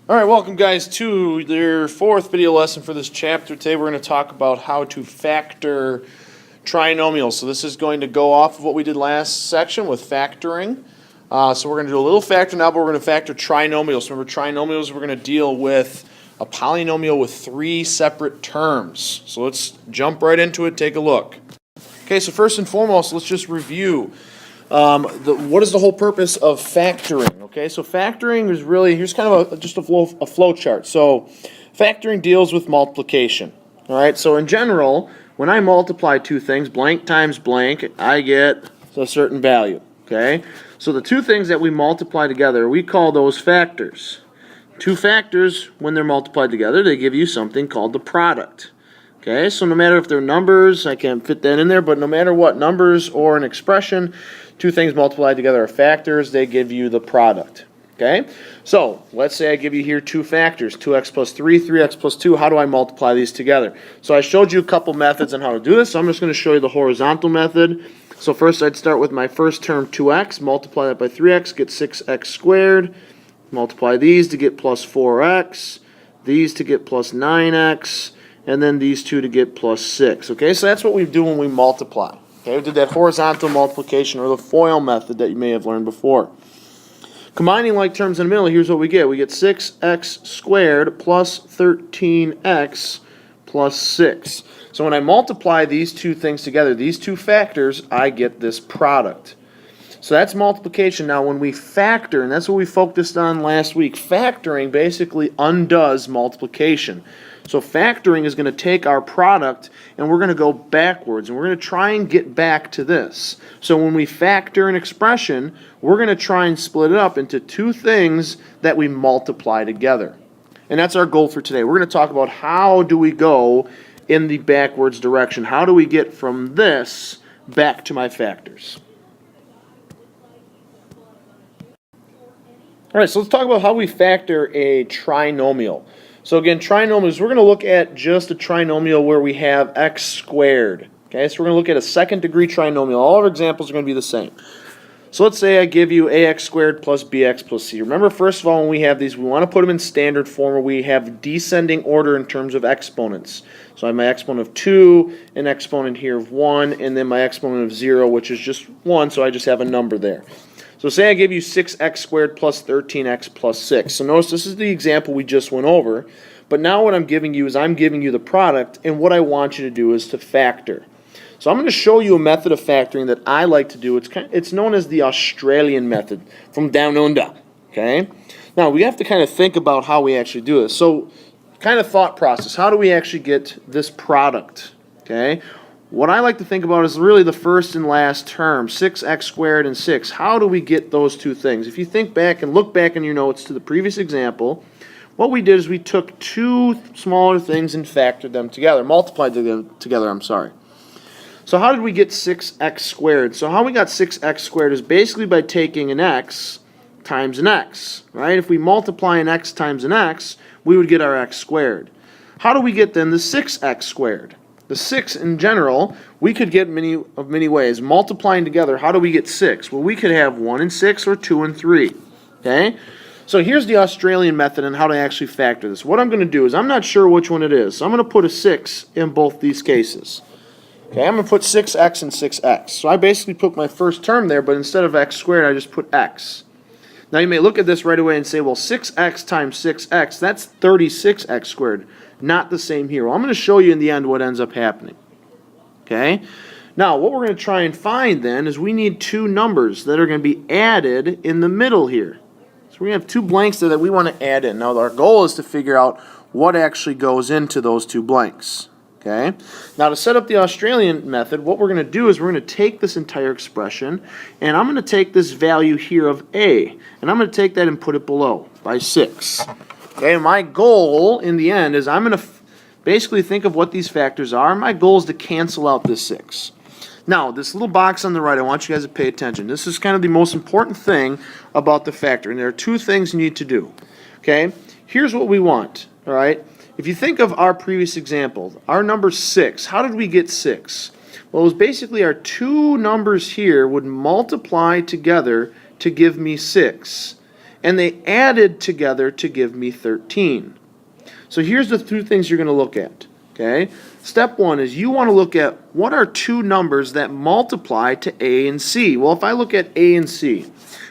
Alright, welcome guys to your fourth video lesson for this chapter. Today we're going to talk about how to factor trinomials. So this is going to go off of what we did last section with factoring. So we're going to do a little factor now, but we're going to factor trinomials. Remember, trinomials, we're going to deal with a polynomial with three separate terms. So let's jump right into it, take a look. Okay, so first and foremost, let's just review what is the whole purpose of factoring. Okay, so factoring is really, here's kind of just a flow chart. So factoring deals with multiplication. All right, so in general, when I multiply two things, blank times blank, I get a certain value. Okay, so the two things that we multiply together, we call those factors. Two factors, when they're multiplied together, they give you something called the product. Okay, so no matter if they're numbers, I can't fit that in there, but no matter what, numbers or an expression, two things multiplied together are factors, they give you the product. Okay, so let's say I give you here two factors, 2x plus 3, 3x plus 2. How do I multiply these together? So I showed you a couple methods on how to do this, so I'm just going to show you the horizontal method. So first I'd start with my first term, 2x, multiply that by 3x, get 6x squared. Multiply these to get plus 4x, these to get plus 9x, and then these two to get plus 6. Okay, so that's what we do when we multiply. Okay, we did that horizontal multiplication, or the FOIL method that you may have learned before. Combining like terms in the middle, here's what we get. We get 6x squared plus 13x plus 6. So when I multiply these two things together, these two factors, I get this product. So that's multiplication. Now when we factor, and that's what we focused on last week, factoring basically undoes multiplication. So factoring is going to take our product and we're going to go backwards and we're going to try and get back to this. So when we factor an expression, we're going to try and split it up into two things that we multiply together. And that's our goal for today. We're going to talk about how do we go in the backwards direction. How do we get from this back to my factors? Alright, so let's talk about how we factor a trinomial. So again, trinomials, we're going to look at just a trinomial where we have x squared. Okay, so we're going to look at a second degree trinomial. All our examples are going to be the same. So let's say I give you ax squared plus bx plus c. Remember, first of all, when we have these, we want to put them in standard form where we have descending order in terms of exponents. So I have my exponent of 2, an exponent here of 1, and then my exponent of 0, which is just 1, so I just have a number there. So say I give you 6x squared plus 13x plus 6. So notice this is the example we just went over. But now what I'm giving you is I'm giving you the product, and what I want you to do is to factor. So I'm going to show you a method of factoring that I like to do. It's known as the Australian method from down under. Okay? Now we have to kind of think about how we actually do this. So kind of thought process. How do we actually get this product? Okay? What I like to think about is really the first and last term, 6x squared and 6. How do we get those two things? If you think back and look back in your notes to the previous example, what we did is we took two smaller things and factored them together, multiplied them together, So how did we get 6x squared? So how we got 6x squared is basically by taking an x times an x, right? If we multiply an x times an x, we would get our x squared. How do we get then the 6x squared? The 6 in general, we could get many ways. Multiplying together, how do we get 6? Well, we could have 1 and 6 or 2 and 3. Okay? So here's the Australian method and how to actually factor this. What I'm going to do is I'm not sure which one it is. So I'm going to put a 6 in both these cases. Okay, I'm going to put 6x and 6x. So I basically put my first term there, but instead of x squared, I just put x. Now you may look at this right away and say, well, 6x times 6x, that's 36x squared. Not the same here. Well, I'm going to show you in the end what ends up happening. Okay? Now, what we're going to try and find then is we need two numbers that are going to be added in the middle here. So we have two blanks there that we want to add in. Now, our goal is to figure out what actually goes into those two blanks. Okay? Now, to set up the Australian method, what we're going to do is we're going to take this entire expression, and I'm going to take this value here of a, and I'm going to take that and put it below by 6. Okay, my goal in the end is I'm going to basically think of what these factors are. My goal is to cancel out this 6. Now, this little box on the right, I want you guys to pay attention. This is kind of the most important thing about the factor, and there are two things you need to do. Okay, here's what we want. All right, if you think of our previous example, our number 6, how did we get 6? Well, it was basically our two numbers here would multiply together to give me 6. and they added together to give me 13. So here's the two things you're going to look at. Okay? Step one is you want to look at what are two numbers that multiply to A and C. Well, if I look at A and C,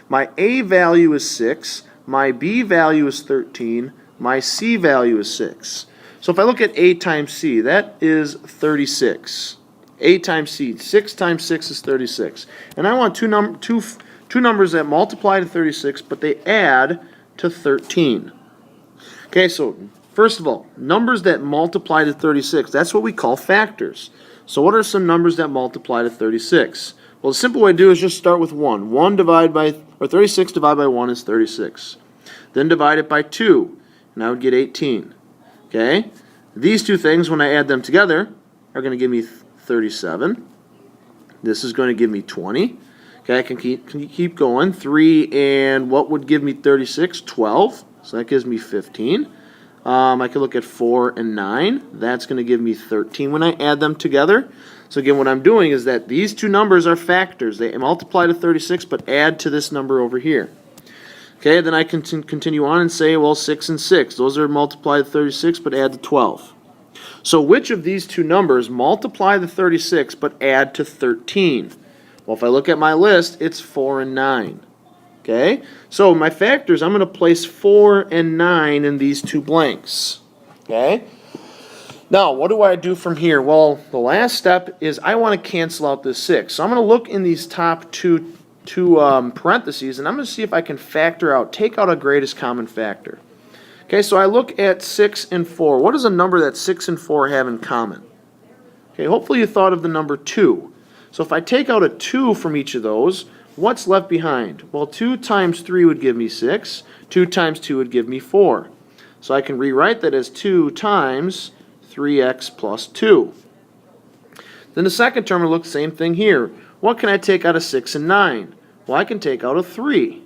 my A value is 6, my B value is 13, my C value is 6. So if I look at A times C, that is 36. A times C, 6 times 6 is 36. And I want two numbers that multiply to 36, but they add to 13. Okay, so first of all, numbers that multiply to 36, that's what we call factors. So what are some numbers that multiply to 36? Well, the simple way to do is just start with 1. 36 divided by 1 is 36. Then divide it by 2, and I would get 18. Okay? These two things, when I add them together, are going to give me 37. This is going to give me 20. Okay, I can keep going. 3 and what would give me 36? 12. So that gives me 15. I can look at 4 and 9. That's going to give me 13 when I add them together. So again, what I'm doing is that these two numbers are factors. They multiply to 36, but add to this number over here. Okay, then I can continue on and say, well, 6 and 6. Those are multiplied to 36, but add to 12. So which of these two numbers multiply to 36, but add to 13? Well, if I look at my list, it's 4 and 9. Okay, so my factors, I'm going to place 4 and 9 in these two blanks. Okay, now what do I do from here? Well, the last step is I want to cancel out this 6. So I'm going to look in these top two parentheses, and I'm going to see if I can take out a greatest common factor. Okay, so I look at 6 and 4. What does a number that 6 and 4 have in common? Okay, hopefully you thought of the number 2. So if I take out a 2 from each of those, what's left behind? Well, 2 times 3 would give me 6. 2 times 2 would give me 4. So I can rewrite that as 2 times 3x plus 2. Then the second term will look the same thing here. What can I take out of 6 and 9? Well, I can take out a 3,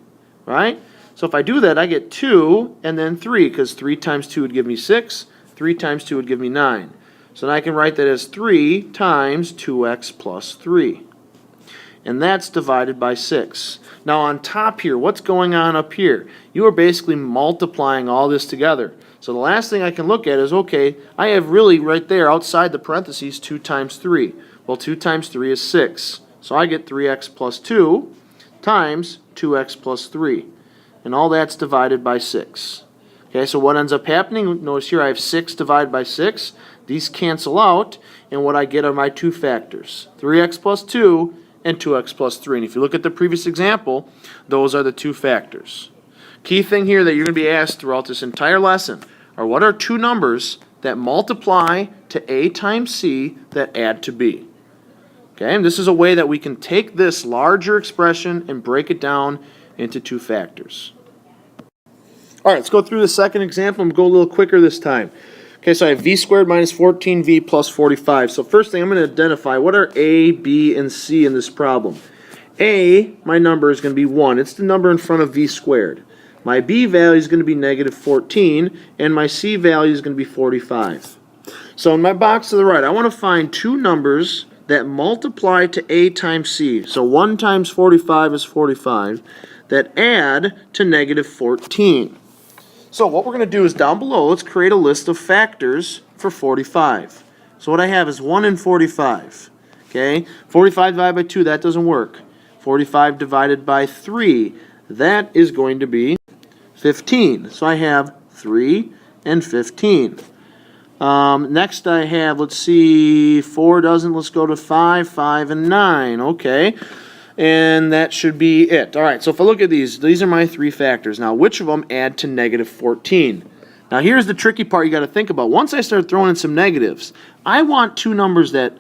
right? So if I do that, I get 2 and then 3, because 3 times 2 would give me 6. 3 times 2 would give me 9. So then I can write that as 3 times 2x plus 3. And that's divided by 6. Now on top here, what's going on up here? You are basically multiplying all this together. So the last thing I can look at is, okay, I have really right there outside the parentheses 2 times 3. Well, 2 times 3 is 6. So I get 3x plus 2 times 2x plus 3. And all that's divided by 6. Okay, so what ends up happening, notice here I have 6 divided by 6. These cancel out, and what I get are my two factors, 3x plus 2 and 2x plus 3. And if you look at the previous example, those are the two factors. Key thing here that you're going to be asked throughout this entire lesson are what are two numbers that multiply to A times C that add to B. Okay, and this is a way that we can take this larger expression and break it down into two factors. All right, let's go through the second example and go a little quicker this time. Okay, so I have v squared minus 14v plus 45. So first thing, I'm going to identify what are A, B, and C in this problem. A, my number is going to be 1. It's the number in front of v squared. My B value is going to be negative 14, and my C value is going to be 45. So in my box to the right, I want to find two numbers that multiply to A times C. So 1 times 45 is 45. That add to negative 14. So what we're going to do is down below, let's create a list of factors for 45. So what I have is 1 and 45. Okay, 45 divided by 2, that doesn't work. 45 divided by 3, that is going to be 15. So I have 3 and 15. Next I have, let's see, 4 doesn't, let's go to 5, 5 and 9. Okay. And that should be it. All right, so if I look at these are my three factors. Now, which of them add to negative 14? Now, here's the tricky part you got to think about. Once I start throwing in some negatives, I want two numbers that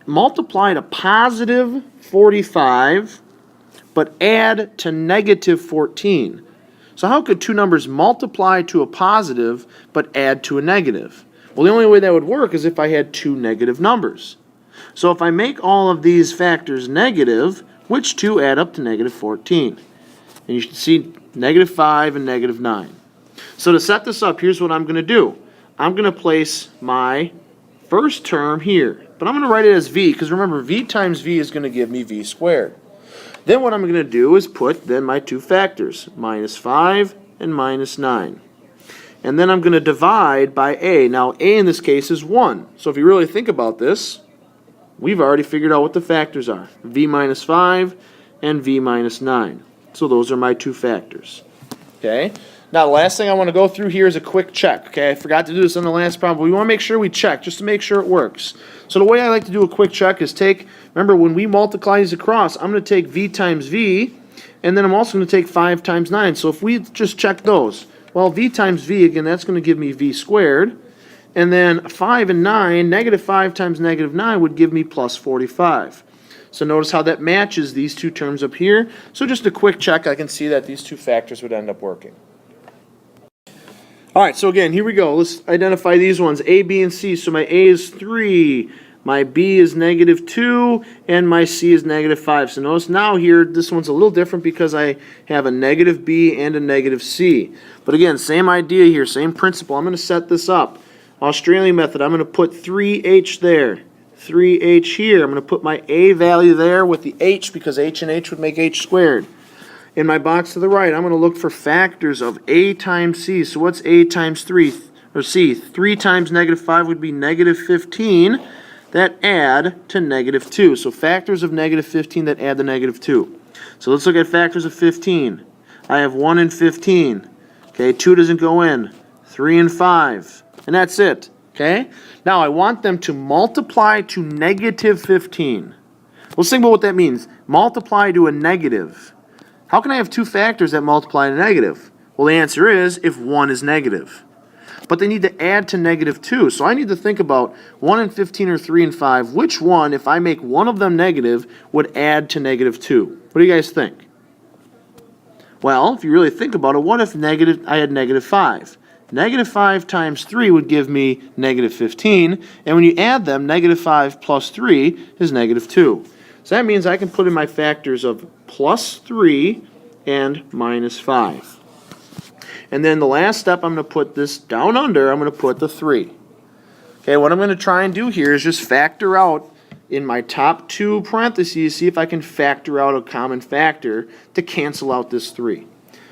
multiply to positive 45, but add to negative 14. So how could two numbers multiply to a positive, but add to a negative? Well, the only way that would work is if I had two negative numbers. So if I make all of these factors negative, which two add up to negative 14? And you should see negative 5 and negative 9. So to set this up, here's what I'm going to do. I'm going to place my first term here. But I'm going to write it as v, because remember, v times v is going to give me v squared. Then what I'm going to do is put then my two factors, minus 5 and minus 9. And then I'm going to divide by a. Now a in this case is 1. So if you really think about this, we've already figured out what the factors are. V minus 5 and V minus 9. So those are my two factors. Okay. Now the last thing I want to go through here is a quick check. Okay, I forgot to do this on the last problem. We want to make sure we check just to make sure it works. So the way I like to do a quick check is remember when we multiply these across, I'm going to take V times V, and then I'm also going to take 5 times 9. So if we just check those, well, V times V, again, that's going to give me V squared. And then 5 and 9, negative 5 times negative 9 would give me plus 45. So notice how that matches these two terms up here. So just a quick check, I can see that these two factors would end up working. All right, so again, here we go. Let's identify these ones, A, B, and C. So my A is 3, my B is negative 2, and my C is negative 5. So notice now here, this one's a little different because I have a negative B and a negative C. But again, same idea here, same principle. I'm going to set this up. Australian method, I'm going to put 3H there, 3H here. I'm going to put my A value there with the H because H and H would make H squared. In my box to the right, I'm going to look for factors of A times C. So what's A times 3, or C? 3 times negative 5 would be negative 15 that add to negative 2. So factors of negative 15 that add to negative 2. So let's look at factors of 15. I have 1 and 15. Okay, 2 doesn't go in. 3 and 5. And that's it. Okay? Now I want them to multiply to negative 15. Let's think about what that means. Multiply to a negative. How can I have two factors that multiply to negative? Well, the answer is if 1 is negative. But they need to add to negative 2. So I need to think about 1 and 15 or 3 and 5. Which one, if I make one of them negative, would add to negative 2? What do you guys think? Well, if you really think about it, what if I had negative 5? Negative 5 times 3 would give me negative 15. And when you add them, negative 5 plus 3 is negative 2. So that means I can put in my factors of plus 3 and minus 5. And then the last step, I'm going to put this down under, I'm going to put the 3. Okay, what I'm going to try and do here is just factor out in my top two parentheses, see if I can factor out a common factor to cancel out this 3.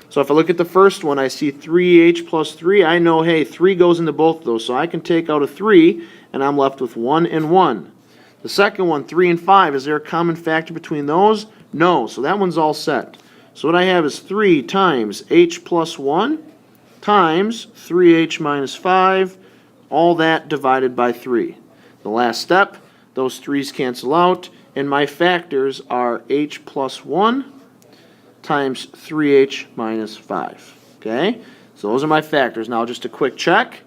So if I look at the first one, I see 3h plus 3. I know, hey, 3 goes into both of those, so I can take out a 3, and I'm left with 1 and 1. The second one, 3 and 5, is there a common factor between those? No, so that one's all set. So what I have is 3 times h plus 1 times 3h minus 5, all that divided by 3. The last step, those 3's cancel out, and my factors are h plus 1 times 3h minus 5. Okay, so those are my factors. Now just a quick check.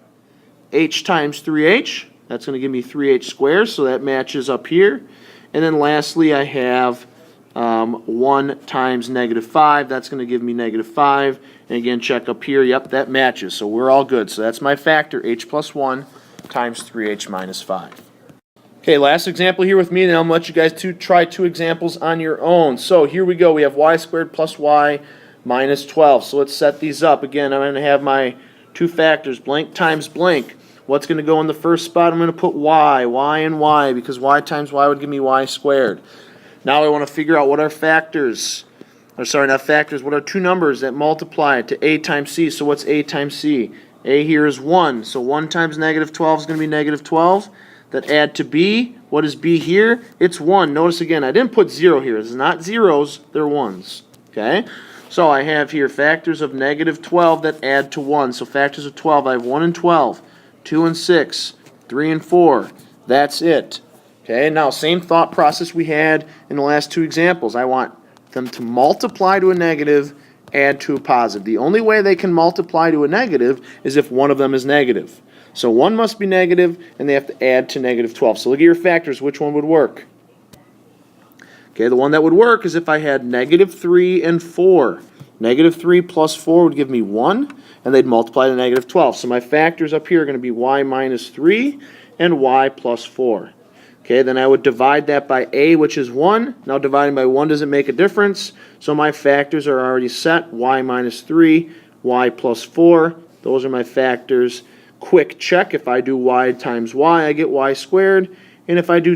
H times 3h. That's going to give me 3h squared, so that matches up here. And then lastly, I have 1 times negative 5. That's going to give me negative 5. And again, check up here. Yep, that matches. So we're all good. So that's my factor, h plus 1 times 3h minus 5. Okay, last example here with me, and then I'm going to let you guys try two examples on your own. So here we go. We have y squared plus y minus 12. So let's set these up. Again, I'm going to have my two factors, blank times blank. What's going to go in the first spot? I'm going to put y, and y, because y times y would give me y squared. Now I want to figure out what are factors, what are two numbers that multiply to a times c. So what's a times c? A here is 1, so 1 times negative 12 is going to be negative 12. That add to b, what is b here? It's 1. Notice again, I didn't put 0 here. This is not zeros, they're 1s. Okay? So I have here factors of negative 12 that add to 1. So factors of 12, I have 1 and 12. 2 and 6, 3 and 4. That's it. Okay, now same thought process we had in the last two examples. I want them to multiply to a negative, add to a positive. The only way they can multiply to a negative is if one of them is negative. So one must be negative, and they have to add to negative 12. So look at your factors. Which one would work? Okay, the one that would work is if I had negative 3 and 4. Negative 3 plus 4 would give me 1, and they'd multiply to negative 12. So my factors up here are going to be y minus 3 and y plus 4. Okay, then I would divide that by a, which is 1. Now dividing by 1 doesn't make a difference, so my factors are already set. Y minus 3, y plus 4. Those are my factors. Quick check, if I do y times y, I get y squared. And if I do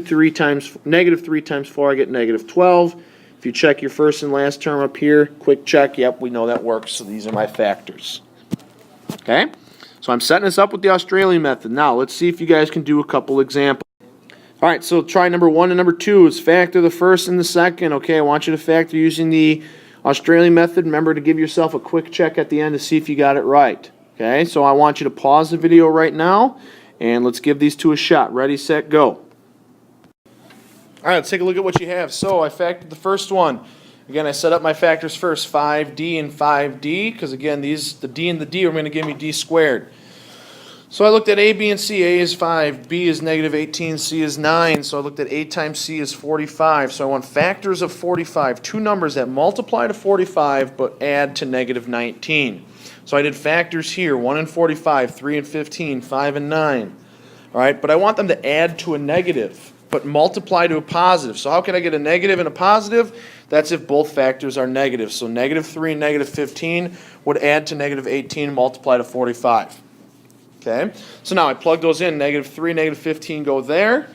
negative 3 times 4, I get negative 12. If you check your first and last term up here, quick check, yep, we know that works, so these are my factors. Okay, so I'm setting this up with the Australian method. Now, let's see if you guys can do a couple examples. All right, so try number 1 and number 2 is factor the first and the second. Okay, I want you to factor using the Australian method. Remember to give yourself a quick check at the end to see if you got it right. Okay, so I want you to pause the video right now, and let's give these two a shot. Ready, set, go. All right, let's take a look at what you have. So I factored the first one. Again, I set up my factors first, 5d and 5d, because again, the d and the d are going to give me d squared. So I looked at a, b, and c. A is 5, b is negative 18, c is 9. So I looked at a times c is 45. So I want factors of 45, two numbers that multiply to 45 but add to negative 19. So I did factors here, 1 and 45, 3 and 15, 5 and 9. All right, but I want them to add to a negative, but multiply to a positive. So how can I get a negative and a positive? That's if both factors are negative. So negative 3 and negative 15 would add to negative 18 and multiply to 45. Okay, so now I plug those in. Negative 3, negative 15 go there.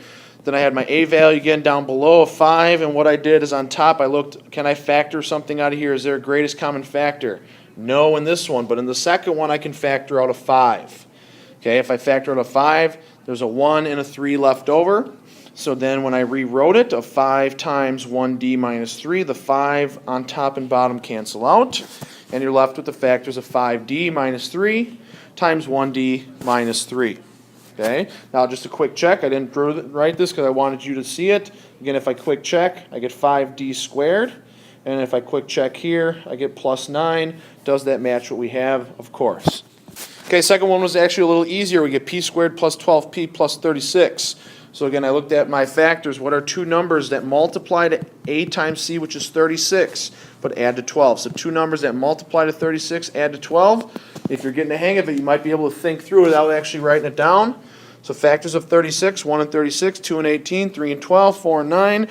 Then I had my a value again down below of 5, and what I did is on top I looked, can I factor something out of here? Is there a greatest common factor? No in this one, but in the second one I can factor out a 5. Okay, if I factor out a 5, there's a 1 and a 3 left over. So then when I rewrote it, a 5 times 1d minus 3, the 5 on top and bottom cancel out, and you're left with the factors of 5d minus 3 times 1d minus 3. Okay, now just a quick check. I didn't write this because I wanted you to see it. Again, if I quick check, I get 5d squared. And if I quick check here, I get plus 9. Does that match what we have? Of course. Okay, second one was actually a little easier. We get p squared plus 12p plus 36. So again, I looked at my factors. What are two numbers that multiply to a times c, which is 36, but add to 12? So two numbers that multiply to 36, add to 12. If you're getting the hang of it, you might be able to think through it without actually writing it down. So factors of 36, 1 and 36, 2 and 18, 3 and 12, 4 and 9,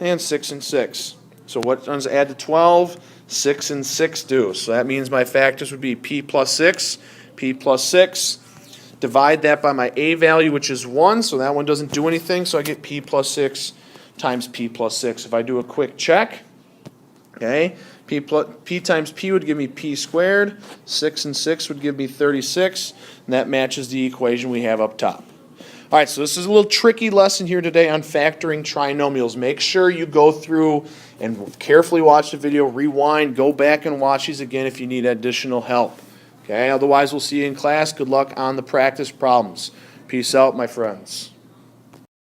and 6 and 6. So what does add to 12? 6 and 6 do. So that means my factors would be p plus 6, p plus 6. Divide that by my a value, which is 1, so that one doesn't do anything, so I get p plus 6 times p plus 6. If I do a quick check, okay, p times p would give me p squared, 6 and 6 would give me 36, and that matches the equation we have up top. All right, so this is a little tricky lesson here today on factoring trinomials. Make sure you go through and carefully watch the video, rewind, go back and watch these again if you need additional help. Okay, otherwise we'll see you in class. Good luck on the practice problems. Peace out, my friends.